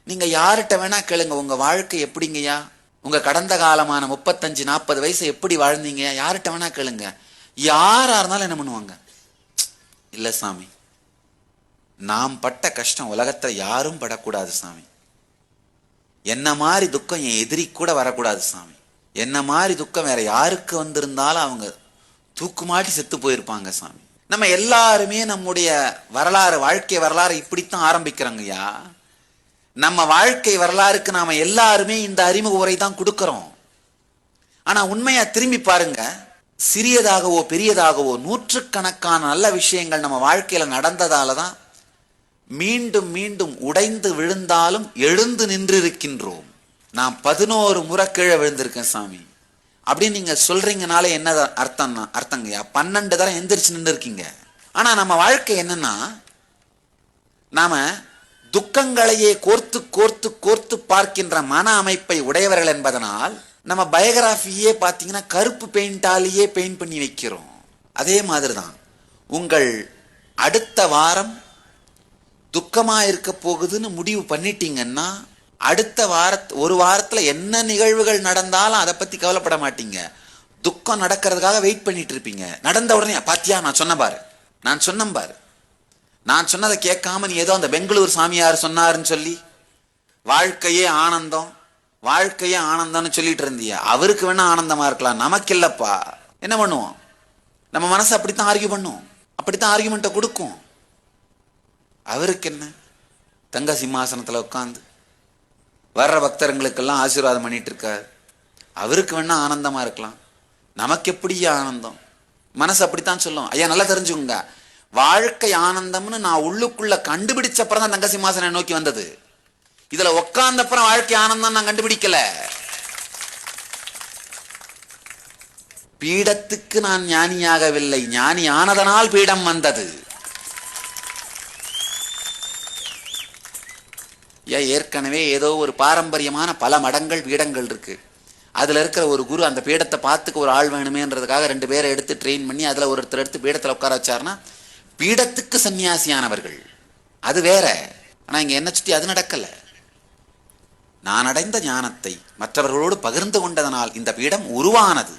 நீங்க யார்கிட்ட வேணா கேளுங்க, உங்க வாழ்க்கை எப்படிங்கய்யா, உங்க கடந்த காலமான 35-40 வயசு எப்படி வாழ்ந்தீங்க, யார்கிட்ட வேணா கேளுங்க. யாரா இருந்தாலும் என்ன பண்ணுவாங்க, இல்ல சாமி, நாம் பட்ட கஷ்டம் உலகத்துல யாரும் படக்கூடாது சாமி, என்ன மாதிரி துக்கம் என் எதிரி கூட வரக்கூடாது சாமி, என்ன மாதிரி துக்கம் வேற யாருக்கு வந்திருந்தாலும் அவங்க தூக்கு மாட்டி செத்து போயிருப்பாங்க சாமி. நம்ம எல்லாருமே நம்முடைய வரலாறு, வாழ்க்கை வரலாறு இப்படித்தான் ஆரம்பிக்கிறோங்கய்யா. நம்ம வாழ்க்கை வரலாறுக்கு நாம எல்லாருமே இந்த அறிமுக உரை தான் கொடுக்கிறோம். ஆனா உண்மையா திரும்பி பாருங்க, சிறியதாகவோ பெரியதாகவோ நூற்றுக்கணக்கான நல்ல விஷயங்கள் நம்ம வாழ்க்கையில நடந்ததாலதான் மீண்டும் மீண்டும் உடைந்து விழுந்தாலும் எழுந்து நின்றிருக்கின்றோம். நான் 11 முறை கீழே விழுந்திருக்கேன் சாமி அப்படின்னு நீங்க சொல்றீங்கனால என்ன அர்த்தங்கய்யா, 12 தடவை எந்திரிச்சு நின்று இருக்கீங்க. ஆனா நம்ம வாழ்க்கை என்னன்னா, நாம துக்கங்களையே கோர்த்து கோர்த்து கோர்த்து பார்க்கின்ற மன அமைப்பை உடையவர்கள் என்பதனால் நம்ம பயோகிராஃபியே பார்த்தீங்கன்னா கருப்பு பெயிண்டாலேயே பெயிண்ட் பண்ணி வைக்கிறோம். அதே மாதிரிதான் உங்கள் அடுத்த வாரம் துக்கமா இருக்க போகுதுன்னு முடிவு பண்ணிட்டீங்கன்னா, அடுத்த ஒரு வாரத்துல என்ன நிகழ்வுகள் நடந்தாலும் அதை பத்தி கவலைப்பட மாட்டீங்க. துக்கம் நடக்கிறதுக்காக வெயிட் பண்ணிட்டு இருப்பீங்க. நடந்த உடனே பாத்தியா நான் சொன்ன பாரு, நான் சொன்னேன் பாரு, நான் சொன்னதை கேட்காம நீ ஏதோ அந்த பெங்களூர் சாமியார் சொன்னாருன்னு சொல்லி வாழ்க்கையே ஆனந்தம் வாழ்க்கையே ஆனந்தம்னு சொல்லிட்டு இருந்தியா. அவருக்கு வேணா ஆனந்தமா இருக்கலாம், நமக்கு இல்லப்பா. என்ன பண்ணுவோம், நம்ம மனசு அப்படித்தான் ஆர்கியூ பண்ணும், அப்படித்தான் ஆர்கியூமெண்ட்டை கொடுக்கும். அவருக்கு என்ன, தங்க சிம்மாசனத்துல உட்காந்து வர்ற பக்தர்களுக்கெல்லாம் ஆசீர்வாதம் பண்ணிட்டு இருக்காரு, அவருக்கு வேணா ஆனந்தமா இருக்கலாம், நமக்கு எப்படி ஆனந்தம். மனசு அப்படித்தான் சொல்லும். ஐயா நல்லா தெரிஞ்சுங்க, வாழ்க்கை ஆனந்தம்னு நான் உள்ளுக்குள்ள கண்டுபிடிச்சப்பறம் தான் தங்க சிம்மாசனம் நோக்கி வந்தது. இதுல உட்கார்ந்தப்புறம் வாழ்க்கை ஆனந்தம் நான் கண்டுபிடிக்கல. பீடத்துக்கு நான் ஞானியாகவில்லை, ஞானி ஆனதனால் பீடம் வந்தது. ஏற்கனவே ஏதோ ஒரு பாரம்பரியமான பல மடங்கள் பீடங்கள் இருக்கு, அதுல இருக்கிற ஒரு குரு அந்த பீடத்தை பார்த்துக்க ஒரு ஆள் வேணுமேன்றதுக்காக 2 பேரை எடுத்து ட்ரெயின் பண்ணி அதுல ஒருத்தர் எடுத்து பீடத்துல உட்கார வச்சாருன்னா பீடத்துக்கு சன்னியாசியானவர்கள், அது வேற. ஆனா இங்க என்ன சுத்தி அது நடக்கல. நான் அடைந்த ஞானத்தை மற்றவர்களோடு பகிர்ந்து கொண்டதனால் இந்த பீடம் உருவானது.